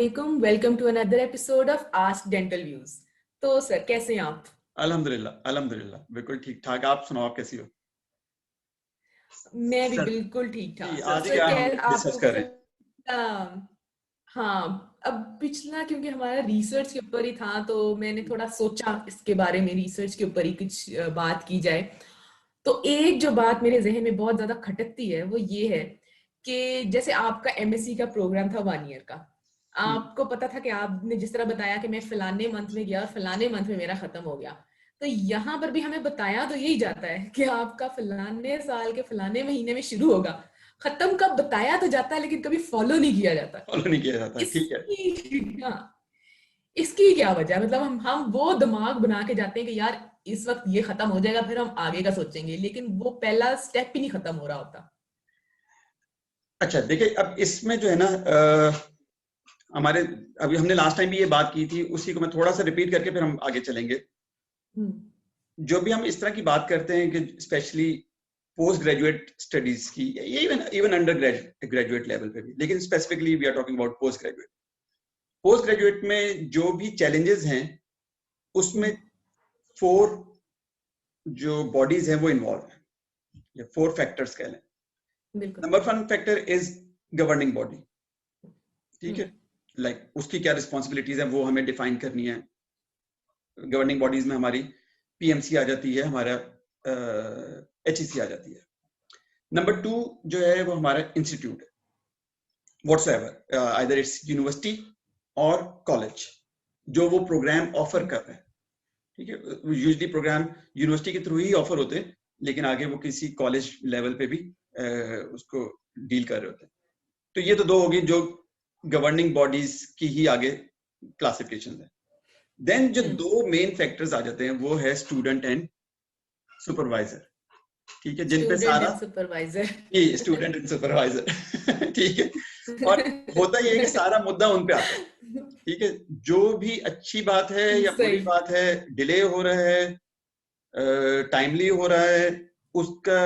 वालेकुम, welcome to another episode of ask dental views. तो sir कैसे हैं आप? अल्हम्दुलिल्लाह अल्हम्दुलिल्लाह बिल्कुल ठीक ठाक। आप सुनाओ, आप कैसी हो? मैं भी सर बिल्कुल ठीक जी, ठाक। आज सर क्या क्या हम डिस्कस आपको कर रहे हैं? पसंद? हाँ, अब पिछला क्योंकि हमारा रिसर्च के ऊपर ही था तो मैंने थोड़ा सोचा इसके बारे में, रिसर्च के ऊपर ही कुछ बात की जाए। तो एक जो बात मेरे जहन में बहुत ज्यादा खटकती है वो ये है कि जैसे आपका एमएससी का प्रोग्राम था 1 ईयर का। हम्म, आपको पता था कि आपने जिस तरह बताया कि मैं फलाने मंथ में गया और फलाने मंथ में मेरा खत्म हो गया। तो यहाँ पर भी हमें बताया तो यही जाता है कि आपका फलाने साल के फलाने महीने में शुरू होगा, खत्म कब बताया तो जाता है लेकिन कभी फॉलो नहीं किया जाता। फॉलो नहीं किया जाता, ठीक है। इसकी हाँ, इसकी क्या वजह है? मतलब हम वो दिमाग बना के जाते हैं कि यार इस वक्त ये खत्म हो जाएगा फिर हम आगे का सोचेंगे, लेकिन वो पहला स्टेप ही नहीं खत्म हो रहा होता। अच्छा देखिए, अब इसमें जो है ना हमारे अभी हमने लास्ट टाइम भी ये बात की थी, उसी को मैं थोड़ा सा रिपीट करके फिर हम आगे चलेंगे। हम्म। जो भी हम इस तरह की बात करते हैं कि स्पेशली पोस्ट ग्रेजुएट स्टडीज की, even even under graduate level पे भी, लेकिन specifically we are talking about post graduate. Post graduate में जो भी चैलेंजेस हैं उसमें हम्म। 4 जो बॉडीज हैं वो इन्वॉल्व है, या 4 फैक्टर्स कह लें। बिल्कुल। Number 1 factor is governing body, ठीक है। हम्म। उसकी क्या रिस्पॉन्सिबिलिटीज है वो हमें डिफाइन करनी है। गवर्निंग बॉडीज में हमारी पीएमसी आ जाती है, हमारा एचईसी आ जाती है। नंबर 2 जो है वो हमारा इंस्टीट्यूट है, व्हाट्सएवर आइदर इट्स यूनिवर्सिटी और कॉलेज, जो वो प्रोग्राम ऑफर कर रहे हैं, ठीक है। यूजली प्रोग्राम यूनिवर्सिटी के थ्रू ही ऑफर होते हैं, लेकिन आगे वो किसी कॉलेज लेवल पे भी उसको डील कर रहे होते हैं। तो ये तो 2 होगी जो गवर्निंग बॉडीज की ही आगे क्लासिफिकेशन है। देन जो 2 मेन फैक्टर्स आ जाते हैं वो है स्टूडेंट एंड सुपरवाइजर, ठीक है, जिन पे स्टूडेंट सारा एंड सुपरवाइजर। ये स्टूडेंट एंड सुपरवाइजर ठीक है। और होता ये है कि सारा मुद्दा उन पे आता है, ठीक है। जो भी अच्छी बात है या बुरी सही। बात है, डिले हो रहा है, टाइमली हो रहा है, उसका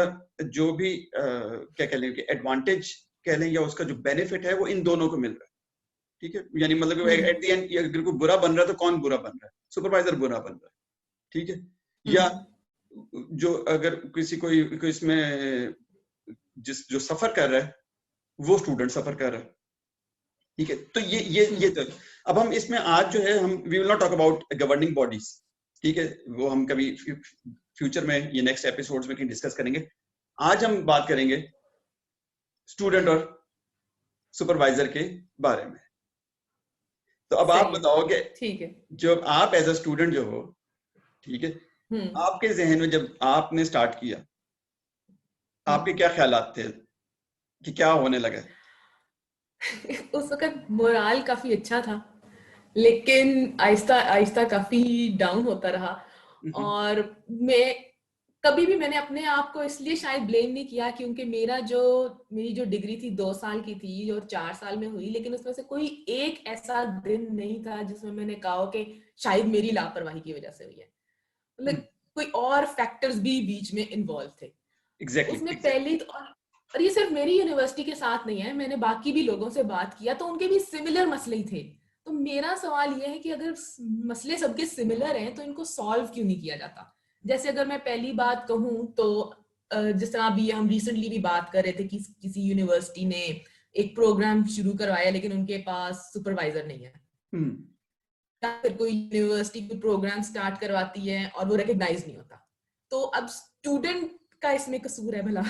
जो भी क्या कह लें कि एडवांटेज कह लें या उसका जो बेनिफिट है वो इन दोनों को मिल रहा है, ठीक है। यानी मतलब एट द एंड अगर कोई बुरा बन रहा है तो कौन बुरा बन रहा है? सुपरवाइजर बुरा बन रहा है, ठीक है। या जो अगर किसी कोई इसमें जो सफर कर रहा है वो स्टूडेंट सफर कर रहा है, ठीक है। तो ये तो अब हम इसमें आज जो है हम we will not talk about governing bodies, ठीक है। वो हम कभी फ्यूचर में ये नेक्स्ट एपिसोड्स में कहीं डिस्कस करेंगे। आज हम बात करेंगे स्टूडेंट और सुपरवाइजर के बारे में। तो अब आप सही है। बताओगे, ठीक है। जो आप एज अ स्टूडेंट जो हो, ठीक है, हम्म। आपके जहन में जब आपने स्टार्ट किया, आपके क्या ख्यालात थे कि क्या होने लगा? उस वक्त मोराल काफी अच्छा था, लेकिन आहिस्ता आहिस्ता काफी डाउन होता रहा। हम्म, और मैं कभी भी मैंने अपने आप को इसलिए शायद ब्लेम नहीं किया क्योंकि मेरी जो डिग्री थी 2 साल की थी और 4 साल में हुई, लेकिन उसमें से कोई एक ऐसा दिन नहीं था जिसमें मैंने कहा हो कि शायद मेरी लापरवाही की वजह से हुई है। मतलब कोई और फैक्टर्स भी बीच में इन्वॉल्व थे एग्जैक्टली उसमें एग्जैक्टली। पहले तो। और ये सिर्फ मेरी यूनिवर्सिटी के साथ नहीं है, मैंने बाकी भी लोगों से बात किया तो उनके भी सिमिलर मसले ही थे। तो मेरा सवाल ये है कि अगर मसले सबके सिमिलर हैं तो इनको सॉल्व क्यों नहीं किया जाता? जैसे अगर मैं पहली बात कहूँ तो जिस तरह अभी हम रिसेंटली भी बात कर रहे थे कि किसी यूनिवर्सिटी ने एक प्रोग्राम शुरू करवाया लेकिन उनके पास सुपरवाइजर नहीं है, हम्म, या फिर कोई यूनिवर्सिटी कोई प्रोग्राम स्टार्ट करवाती है और वो रिकग्नाइज नहीं होता। तो अब स्टूडेंट का इसमें कसूर है भला?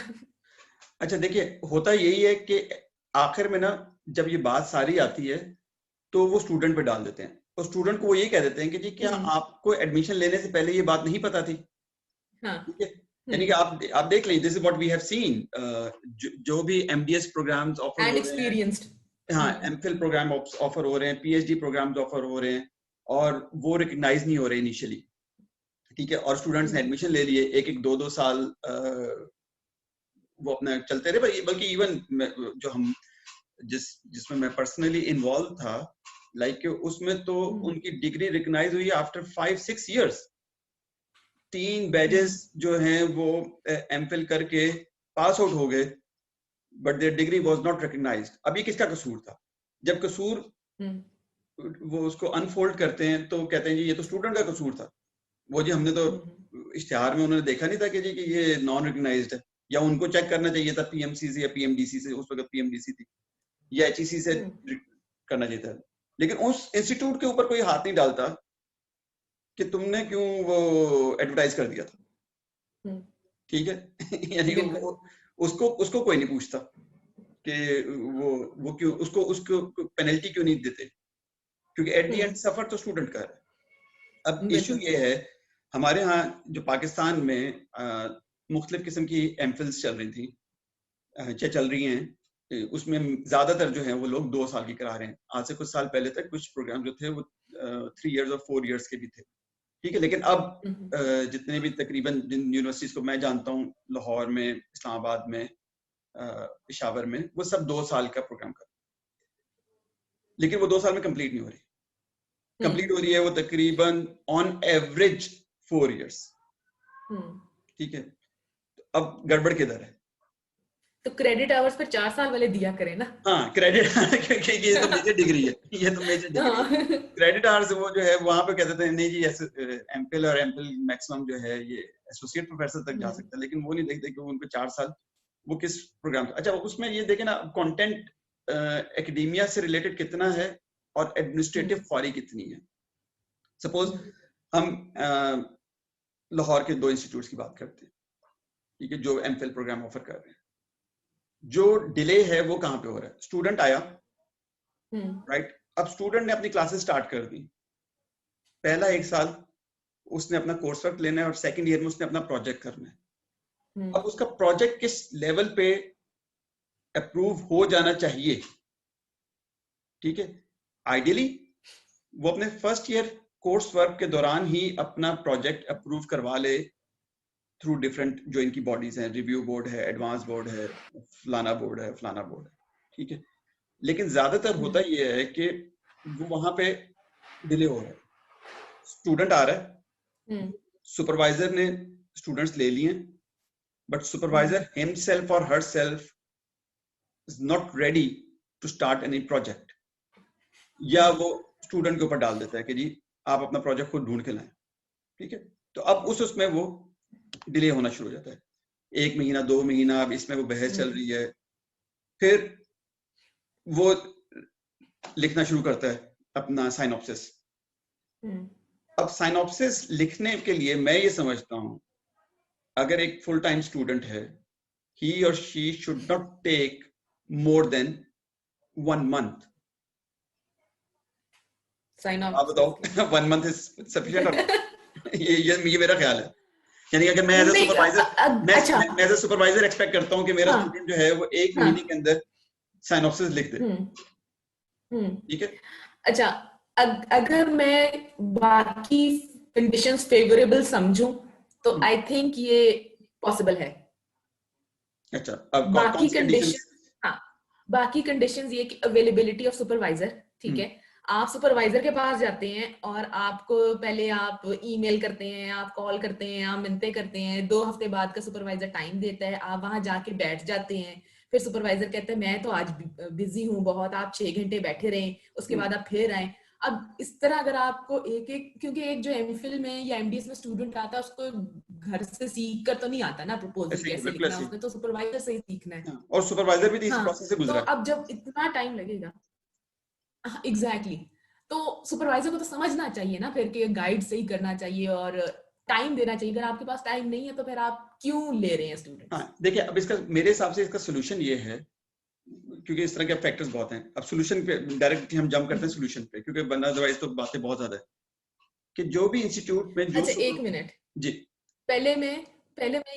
अच्छा देखिए, होता यही है कि आखिर में ना जब ये बात सारी आती है तो वो स्टूडेंट पे डाल देते हैं, और स्टूडेंट को वो ये कह देते हैं कि जी क्या आपको एडमिशन लेने से पहले ये बात नहीं पता थी? हाँ। ठीक है। यानी कि आप देख लीजिए, this is what we have seen. जो भी एमडीएस प्रोग्राम्स ऑफर एंड हो रहे हैं, एक्सपीरियंस्ड। हाँ, एमफिल प्रोग्राम ऑफर हो रहे हैं, पीएचडी प्रोग्राम्स ऑफर हो रहे हैं, और वो रिकग्नाइज नहीं हो रहे इनिशियली, ठीक है। और स्टूडेंट्स ने एडमिशन ले लिए, एक एक 2-2 साल वो अपना चलते रहे। बल्कि इवन जो हम जिसमें मैं पर्सनली इन्वॉल्व था, लाइक उसमें तो उनकी डिग्री रिकग्नाइज हुई आफ्टर 5-6 years। 3 बैजेस जो हैं वो एमफिल करके पास आउट हो गए, but their degree was not recognised. अब ये किसका कसूर था? जब कसूर वो उसको अनफोल्ड करते हैं तो कहते हैं जी ये तो स्टूडेंट का कसूर था, वो जी हमने तो इश्तिहार में उन्होंने देखा नहीं था कि जी कि ये नॉन रिकग्नाइज्ड है, या उनको चेक करना चाहिए था पीएमसी से या पीएमडीसी से, उस वक्त पीएमडीसी थी, या एचईसी से करना चाहिए था। लेकिन उस इंस्टीट्यूट के ऊपर कोई हाथ नहीं डालता कि तुमने क्यों वो एडवर्टाइज कर दिया था, ठीक है यानी कि वो उसको उसको कोई नहीं पूछता कि वो क्यों उसको पेनल्टी क्यों नहीं देते, क्योंकि एट दी एंड सफर तो स्टूडेंट का है। अब इशू ये है हमारे यहाँ जो पाकिस्तान में मुख्तलिफ किस्म की एमफिल्स चल रही थी, चल रही हैं, उसमें ज्यादातर जो है वो लोग 2 साल की करा रहे हैं। आज से कुछ साल पहले तक कुछ प्रोग्राम जो थे वो 3 इयर्स और 4 इयर्स के भी थे, ठीक है। लेकिन अब जितने भी तकरीबन जिन यूनिवर्सिटीज को मैं जानता हूँ, लाहौर में, इस्लामाबाद में, पेशावर में, वो सब 2 साल का प्रोग्राम कर, लेकिन वो 2 साल में कंप्लीट नहीं हो रही। कंप्लीट हो रही है वो तकरीबन ऑन एवरेज 4 इयर्स, ठीक है। अब गड़बड़ किधर है? तो क्रेडिट आवर्स पर 4 साल वाले दिया करें ना। हाँ क्रेडिट क्योंकि ये तो मेजर डिग्री है, ये तो मेजर डिग्री है। क्रेडिट आवर्स वो जो है वहां पे कहते थे नहीं जी एमफिल और एमफिल मैक्सिमम जो है ये एसोसिएट प्रोफेसर तक जा सकता है, लेकिन वो नहीं देखते कि उनको 4 साल वो किस प्रोग्राम। अच्छा उसमें ये देखे ना कंटेंट एकेडेमिया से रिलेटेड कितना है और एडमिनिस्ट्रेटिव ख्वारी कितनी है। सपोज हम लाहौर के 2 इंस्टीट्यूट्स की बात करते हैं, ठीक है, जो एमफिल प्रोग्राम ऑफर कर रहे हैं। जो डिले है वो कहाँ पे हो रहा है? स्टूडेंट आया, राइट, अब स्टूडेंट ने अपनी क्लासेस स्टार्ट कर दी, पहला 1 साल उसने अपना कोर्स वर्क लेना है और सेकंड ईयर में उसने अपना प्रोजेक्ट करना है। अब उसका प्रोजेक्ट किस लेवल पे अप्रूव हो जाना चाहिए, ठीक है। आइडियली वो अपने फर्स्ट ईयर कोर्स वर्क के दौरान ही अपना प्रोजेक्ट अप्रूव करवा ले थ्रू डिफरेंट जो इनकी बॉडीज हैं, रिव्यू बोर्ड है, एडवांस बोर्ड है, फलाना बोर्ड है, फलाना बोर्ड है, ठीक है। लेकिन ज्यादातर होता ये है कि वो वहां पे डिले हो रहा है। स्टूडेंट आ रहा है, सुपरवाइजर ने स्टूडेंट्स ले लिए, बट सुपरवाइजर हिमसेल्फ और herself is not ready to start any project, या वो स्टूडेंट के ऊपर डाल देता है कि जी आप अपना प्रोजेक्ट खुद ढूंढ के लाएं, ठीक है। तो अब उसमें वो डिले होना शुरू हो जाता है, 1 महीना 2 महीना, अब इसमें वो बहस चल रही है, फिर वो लिखना शुरू करता है अपना साइनॉप्सिस। अब साइनॉप्सिस लिखने के लिए मैं ये समझता हूं अगर एक फुल टाइम स्टूडेंट है, he or she should not take more than 1 month. आप बताओ 1 month is sufficient or not? ये मेरा ख्याल है। यानी अगर मैं एज ए सुपरवाइजर मैं एज ए सुपरवाइजर एक्सपेक्ट करता हूँ कि मेरा स्टूडेंट जो है वो 1 महीने के अंदर साइनॉप्सिस लिख दे, ठीक है। अच्छा अगर मैं बाकी कंडीशंस फेवरेबल समझूं तो आई थिंक ये पॉसिबल है। अच्छा अब बाकी कंडीशंस, हाँ बाकी कंडीशंस ये कि अवेलेबिलिटी ऑफ सुपरवाइजर, ठीक है। आप सुपरवाइजर के पास जाते हैं और आपको पहले आप ईमेल करते हैं, आप कॉल करते हैं, आप मिन्नतें करते हैं, 2 हफ्ते बाद का सुपरवाइजर टाइम देता है, आप वहां जाके बैठ जाते हैं, फिर सुपरवाइजर कहता है मैं तो आज बिजी हूँ बहुत, आप 6 घंटे बैठे रहें, उसके बाद आप फिर आए। अब इस तरह अगर आपको एक क्योंकि एक जो एमफिल में या एमडीएस में स्टूडेंट आता है उसको घर से सीख कर तो नहीं आता ना प्रपोजल कैसे लिखना, उसने तो सुपरवाइजर से ही सीखना है, और सुपरवाइजर भी इस प्रोसेस से गुजरा। तो अब जब इतना टाइम लगेगा, एग्जैक्टली तो सुपरवाइजर को तो समझना चाहिए ना फिर कि गाइड से ही करना चाहिए और टाइम देना चाहिए। अगर आपके पास टाइम नहीं है तो फिर आप क्यों ले रहे हैं स्टूडेंट? हाँ देखिए अब इसका मेरे हिसाब से इसका सोल्यूशन ये है, क्योंकि इस तरह के फैक्टर्स बहुत हैं। अब सोल्यूशन पे डायरेक्ट हम जंप करते हैं सोल्यूशन पे, क्योंकि वरना अदरवाइज तो बातें बहुत ज्यादा है कि जो भी इंस्टीट्यूट में जो अच्छा 1 मिनट जी पहले मैं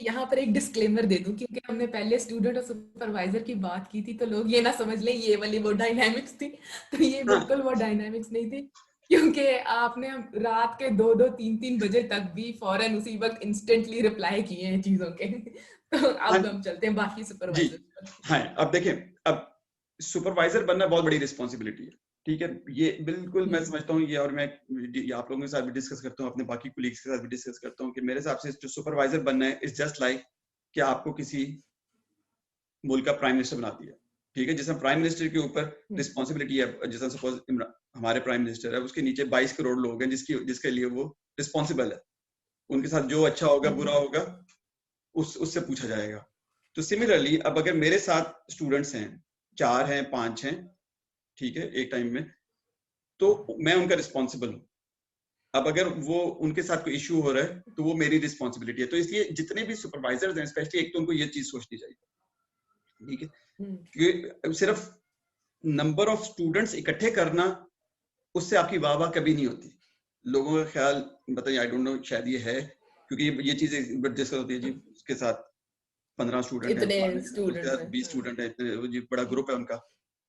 यहाँ पर एक डिस्क्लेमर दे दूं, क्योंकि हमने पहले स्टूडेंट और सुपरवाइजर की बात की थी तो लोग ये ना समझ लें ये वाली वो डायनामिक्स थी, तो ये बिल्कुल वो डायनामिक्स नहीं थी, क्योंकि आपने रात के 2-2 3-3 बजे तक भी फौरन उसी वक्त इंस्टेंटली रिप्लाई किए हैं चीजों के। तो अब हम चलते हैं बाकी सुपरवाइजर पर। हाँ अब देखें, अब सुपरवाइजर बनना बहुत बड़ी रिस्पॉन्सिबिलिटी है, ठीक है। ये बिल्कुल मैं समझता हूँ ये, और मैं आप लोगों के साथ भी डिस्कस करता हूँ, अपने बाकी कोलीग्स के साथ भी डिस्कस करता हूँ कि मेरे हिसाब से जो सुपरवाइजर बनना है इज जस्ट लाइक कि आपको किसी मुल्क का प्राइम मिनिस्टर बना दिया, ठीक है, जिसमें प्राइम मिनिस्टर के ऊपर रिस्पॉन्सिबिलिटी है। जैसे सपोज हमारे प्राइम मिनिस्टर है, उसके नीचे 22 करोड़ लोग हैं जिसके लिए वो रिस्पॉन्सिबल है। उनके साथ जो अच्छा होगा बुरा होगा उससे पूछा जाएगा। तो सिमिलरली अब अगर मेरे साथ स्टूडेंट्स हैं, 4 हैं 5 हैं, ठीक है, एक टाइम में, तो मैं उनका रिस्पॉन्सिबल हूँ। अब अगर वो उनके साथ कोई इश्यू हो रहा है तो वो मेरी रिस्पॉन्सिबिलिटी है। तो इसलिए जितने भी सुपरवाइजर्स हैं स्पेशली, एक तो उनको ये चीज सोचनी चाहिए, ठीक है, कि सिर्फ नंबर ऑफ स्टूडेंट्स इकट्ठे करना उससे आपकी वाह वाह कभी नहीं होती। लोगों का ख्याल बताइए, आई डोंट नो, शायद ये है क्योंकि ये चीजें डिस्कस होती है जी, उसके साथ 15 स्टूडेंट है, इतने उसके साथ 20 स्टूडेंट्स स्टूडेंट है, इतने बड़ा ग्रुप है उनका,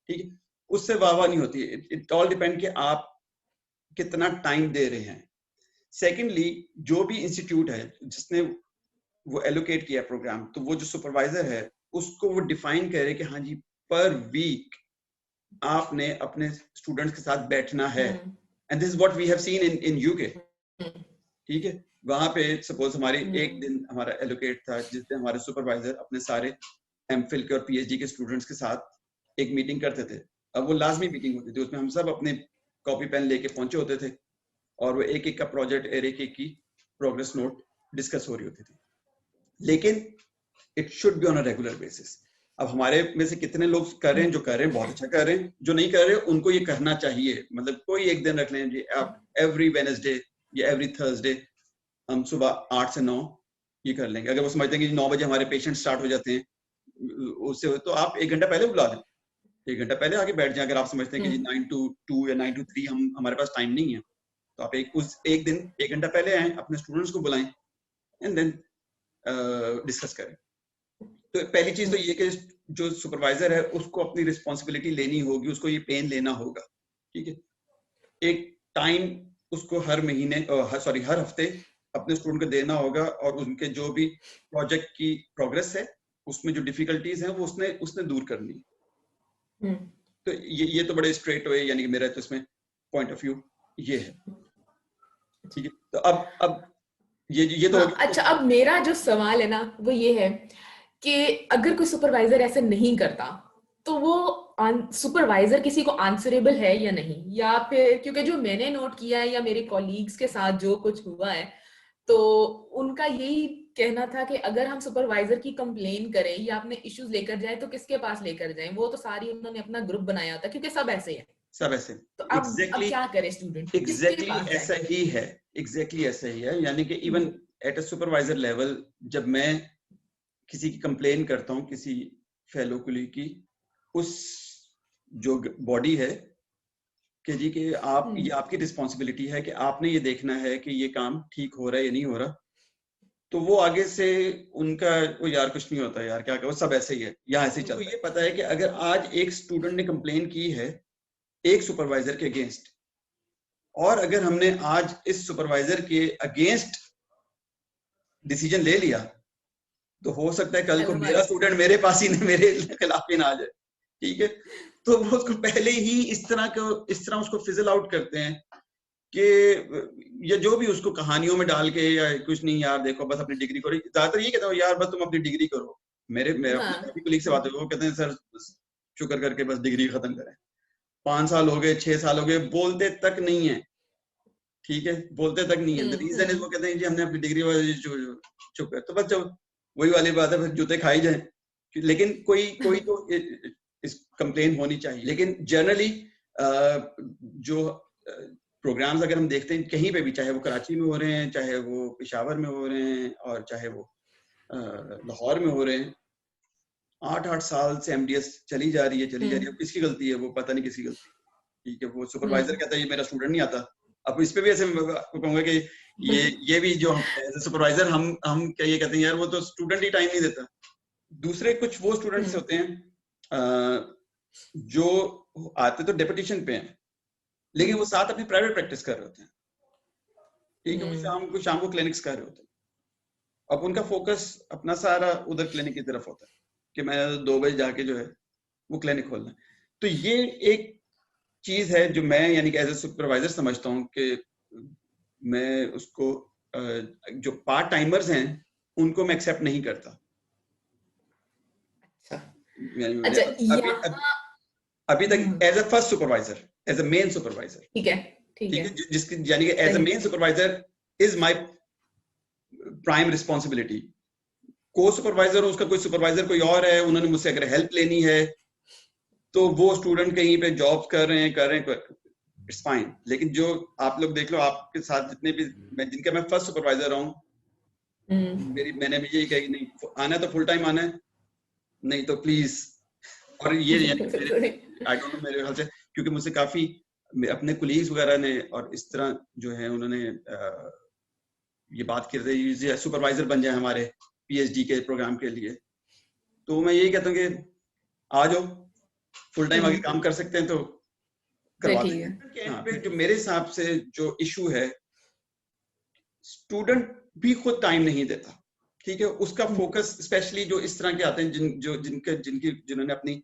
ठीक है, उससे वाह वाह नहीं होती। इट ऑल डिपेंड कि आप कितना टाइम दे रहे हैं। सेकेंडली, जो भी इंस्टीट्यूट है जिसने वो एलोकेट किया प्रोग्राम, तो वो जो सुपरवाइजर है उसको वो डिफाइन करे कि हाँ जी, पर वीक आपने अपने स्टूडेंट्स के साथ बैठना है। And this is what we have seen in UK, ठीक है। वहां पे सपोज हमारी एक दिन हमारा एलोकेट था जिसमें हमारे सुपरवाइजर अपने सारे एमफिल के और पीएचडी के स्टूडेंट्स के साथ एक मीटिंग करते थे। अब वो लाजमी मीटिंग होती थी, उसमें हम सब अपने कॉपी पेन लेके पहुंचे होते थे और वो एक एक का प्रोजेक्ट, एक एक की प्रोग्रेस नोट डिस्कस हो रही होती थी। लेकिन it should be on a regular basis. अब हमारे में से कितने लोग कर रहे हैं, जो कर रहे हैं बहुत अच्छा कर रहे हैं, जो नहीं कर रहे उनको ये करना चाहिए। मतलब कोई एक दिन रख लें जी, आप एवरी वेडनेसडे या एवरी थर्सडे हम सुबह 8 से 9 ये कर लेंगे। अगर वो समझते हैं कि 9 बजे हमारे पेशेंट स्टार्ट हो जाते हैं उससे, तो आप 1 घंटा पहले बुला दें, 1 घंटा पहले आके बैठ जाएं। अगर आप समझते हैं कि जी 9 to 2 या 9 to 3 हमारे पास टाइम नहीं है, तो आप एक दिन 1 घंटा पहले आए, अपने स्टूडेंट्स को बुलाएं एंड देन डिस्कस करें। तो पहली चीज तो ये कि जो सुपरवाइजर है उसको अपनी रिस्पॉन्सिबिलिटी लेनी होगी, उसको ये पेन लेना होगा, ठीक है। एक टाइम उसको हर महीने हर हफ्ते अपने स्टूडेंट को देना होगा और उनके जो भी प्रोजेक्ट की प्रोग्रेस है उसमें जो डिफिकल्टीज हैं वो उसने दूर करनी है। तो ये तो बड़े स्ट्रेट वे, यानी कि मेरा तो इसमें पॉइंट ऑफ व्यू ये है, ठीक है। तो अब ये तो अच्छा, अब मेरा जो सवाल है ना वो ये है कि अगर कोई सुपरवाइजर ऐसे नहीं करता तो वो सुपरवाइजर किसी को आंसरेबल है या नहीं, या फिर, क्योंकि जो मैंने नोट किया है या मेरे कॉलीग्स के साथ जो कुछ हुआ है, तो उनका यही कहना था कि अगर हम सुपरवाइजर की कंप्लेन करें या अपने इश्यूज लेकर जाए तो किसके पास लेकर जाएं, वो तो सारी उन्होंने अपना ग्रुप बनाया होता, क्योंकि सब ऐसे हैं। सब ऐसे, तो अब क्या करे स्टूडेंट, एग्जैक्टली ऐसा ही है, एग्जैक्टली ऐसा ही है। यानी कि even at a supervisor level जब मैं किसी की कंप्लेन करता हूँ, किसी फेलो कुलीग की, उस जो बॉडी है कि जी कि आप ये आपकी रिस्पॉन्सिबिलिटी है कि आपने ये देखना है कि ये काम ठीक हो रहा है या नहीं हो रहा, तो वो आगे से उनका वो यार कुछ नहीं होता यार, क्या वो सब ऐसे ही है, यहाँ ऐसे ही चलता है। ये पता है कि अगर आज एक स्टूडेंट ने कंप्लेन की है एक सुपरवाइजर के अगेंस्ट, और अगर हमने आज इस सुपरवाइजर के अगेंस्ट डिसीजन ले लिया, तो हो सकता है कल को मेरा स्टूडेंट मेरे पास ही मेरे खिलाफ ही ना आ जाए, ठीक है। तो वो उसको पहले ही इस तरह उसको फिजल आउट करते हैं कि या जो भी उसको कहानियों में डाल के, या कुछ नहीं यार देखो बस अपनी डिग्री करो। ज्यादातर ये कहता हूँ यार बस तुम अपनी डिग्री करो। मेरे अपने कलीग से बात हुई, वो कहते हैं सर शुक्र करके बस डिग्री खत्म करें। 5 साल हो गए, 6 साल हो गए, बोलते तक नहीं है, ठीक है, बोलते तक नहीं है। रीजन इज वो कहते हैं जी हमने अपनी डिग्री चुप है। तो बस जब वही वाली बात है, फिर जूते खाई जाए। लेकिन कोई तो इस कंप्लेन होनी चाहिए। लेकिन जनरली जो प्रोग्राम्स अगर हम देखते हैं कहीं पे भी, चाहे वो कराची में हो रहे हैं, चाहे वो पेशावर में हो रहे हैं, और चाहे वो लाहौर में हो रहे हैं, 8-8 साल से एमडीएस चली जा रही है। अब किसकी गलती है, वो पता नहीं किसकी गलती, ठीक है। वो सुपरवाइजर कहता है ये मेरा स्टूडेंट नहीं आता। अब इस पे भी ऐसे कहूंगा कि ये भी जो सुपरवाइजर हम क्या ये कहते हैं यार वो तो स्टूडेंट ही टाइम नहीं देता। दूसरे कुछ वो स्टूडेंट्स होते हैं जो आते तो डेपुटेशन पे हैं, लेकिन वो साथ अपनी प्राइवेट प्रैक्टिस कर रहे होते हैं, ठीक है। वो शाम को क्लिनिक्स कर रहे होते हैं। अब उनका फोकस अपना सारा उधर क्लिनिक की तरफ होता है कि मैं 2 बजे जाके जो है वो क्लिनिक खोलना है। तो ये एक चीज है जो मैं यानी कि एज ए सुपरवाइजर समझता हूँ कि मैं उसको जो पार्ट टाइमर्स हैं उनको मैं एक्सेप्ट नहीं करता। अच्छा, अभी तक as a first supervisor as a main supervisor. ठीक है, ठीक ठीक है, है, जिसकी यानी कि as a main supervisor is my prime responsibility. को सुपरवाइजर हो, उसका कोई सुपरवाइजर कोई और है, उन्होंने मुझसे अगर हेल्प लेनी है तो वो स्टूडेंट कहीं पे जॉब कर रहे हैं, इट्स फाइन। लेकिन जो आप लोग देख लो, आपके साथ जितने भी जिनका मैं फर्स्ट सुपरवाइजर हूँ, मैंने भी यही कही, नहीं आना है तो फुल टाइम आना है, नहीं तो प्लीज। और ये आई डोंट नो, मेरे ख्याल से क्योंकि मुझसे काफी अपने कुलीग्स वगैरह ने और इस तरह जो है उन्होंने ये बात की थी सुपरवाइजर बन जाए हमारे पीएचडी के प्रोग्राम के लिए। तो मैं यही कहता हूँ कि आ जाओ, फुल टाइम आगे काम कर सकते हैं तो करवा देंगे। हाँ, जो मेरे हिसाब से जो इशू है, स्टूडेंट भी खुद टाइम नहीं देता। ठीक है, उसका फोकस स्पेशली जो इस तरह के आते हैं जिन्होंने अपनी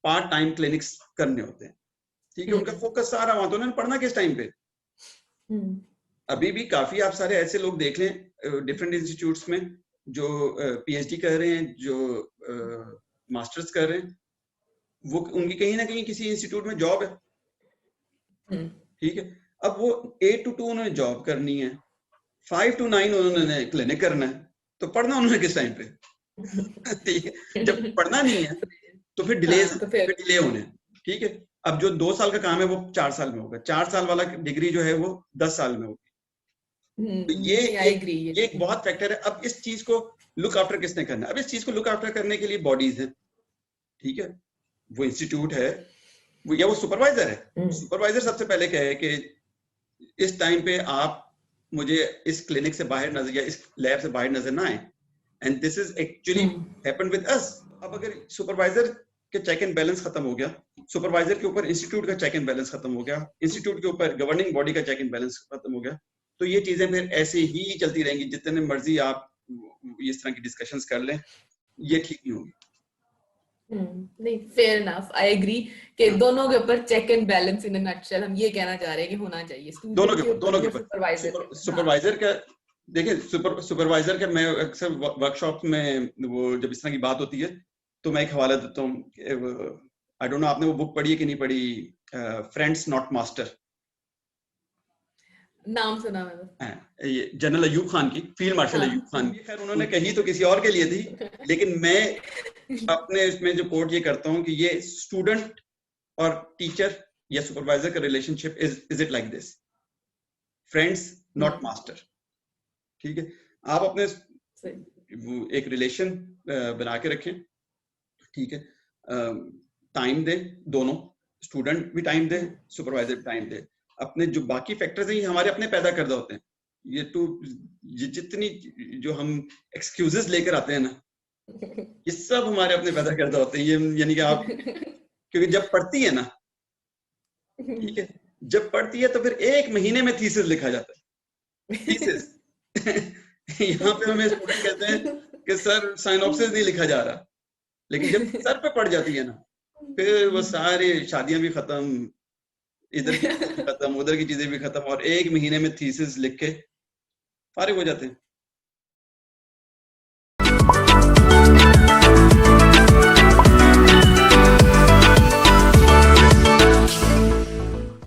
पार्ट टाइम क्लिनिक्स करने होते हैं, ठीक है, उनका फोकस सारा वहां, तो उन्होंने पढ़ना किस टाइम पे। अभी भी काफी आप सारे ऐसे लोग देख लें डिफरेंट इंस्टीट्यूट्स में जो पीएचडी कर रहे हैं, जो मास्टर्स कर रहे हैं, वो उनकी कहीं ना कहीं किसी इंस्टीट्यूट में जॉब है। ठीक है, अब वो 8 to 2 उन्होंने जॉब करनी है, 5 to 9 उन्होंने क्लिनिक करना है, तो पढ़ना उन्होंने किस टाइम पे। ठीक है, जब पढ़ना नहीं है तो फिर डिले होने। ठीक है, अब जो 2 साल का काम है वो 4 साल में होगा, 4 साल वाला डिग्री जो है वो 10 साल में होगी। तो ये एक बहुत फैक्टर है। अब इस चीज को लुक आफ्टर किसने करना है? अब इस चीज को लुक आफ्टर करने के लिए बॉडीज हैं। ठीक है, वो इंस्टीट्यूट है, वो या वो सुपरवाइजर है। सुपरवाइजर सबसे पहले कहे कि इस टाइम पे आप मुझे इस क्लिनिक से बाहर नजर या इस लैब से बाहर नजर ना आए, and this is actually happened with us. अब अगर सुपरवाइजर के चेक एंड बैलेंस खत्म हो गया, सुपरवाइजर के ऊपर इंस्टीट्यूट का चेक एंड बैलेंस खत्म हो गया, इंस्टीट्यूट के ऊपर गवर्निंग बॉडी का चेक एंड बैलेंस खत्म हो गया, तो ये चीजें फिर ऐसे ही चलती रहेंगी। जितने मर्जी आप इस तरह की डिस्कशंस कर लें, ये ठीक नहीं होगी। नहीं, फेयर इनफ, आई एग्री कि दोनों के ऊपर check and balance in a nutshell हम ये कहना चाह रहे हैं कि होना चाहिए, दोनों के ऊपर सुपरवाइजर का। देखिए, सुपरवाइजर का मैं अक्सर वर्कशॉप में वो जब इस तरह की बात होती है तो मैं एक हवाला देता हूँ। आई डोंट नो आपने वो बुक पढ़ी है कि नहीं पढ़ी, फ्रेंड्स नॉट मास्टर। नाम सुना मैंने। ये जनरल अयूब खान की, फील्ड मार्शल अयूब खान की। खैर उन्होंने कही तो किसी और के लिए थी, लेकिन मैं अपने इसमें जो कोट ये करता हूँ कि ये स्टूडेंट और टीचर या सुपरवाइजर का relationship is it like this, friends not master. ठीक है, आप अपने एक रिलेशन बना के रखें। ठीक है, टाइम दे, दोनों स्टूडेंट भी टाइम दे, सुपरवाइजर भी टाइम दे। अपने जो बाकी फैक्टर्स हैं ये हमारे अपने पैदा करते होते हैं। ये तो जितनी जो हम एक्सक्यूजेस लेकर आते हैं ना, ये सब हमारे अपने पैदा करते होते हैं। ये यानी कि आप क्योंकि जब पढ़ती है ना, ठीक है, जब पढ़ती है तो फिर 1 महीने में थीसिस लिखा जाता है। थीसिस यहाँ पे हमें स्टूडेंट कहते हैं कि सर साइनॉप्सिस नहीं लिखा जा रहा, लेकिन जब सर पे पड़ जाती है ना, फिर वो सारी शादियां भी खत्म, इधर की चीजें भी खत्म, उधर की चीजें भी खत्म, और 1 महीने में थीसिस लिख के फारिग हो जाते हैं।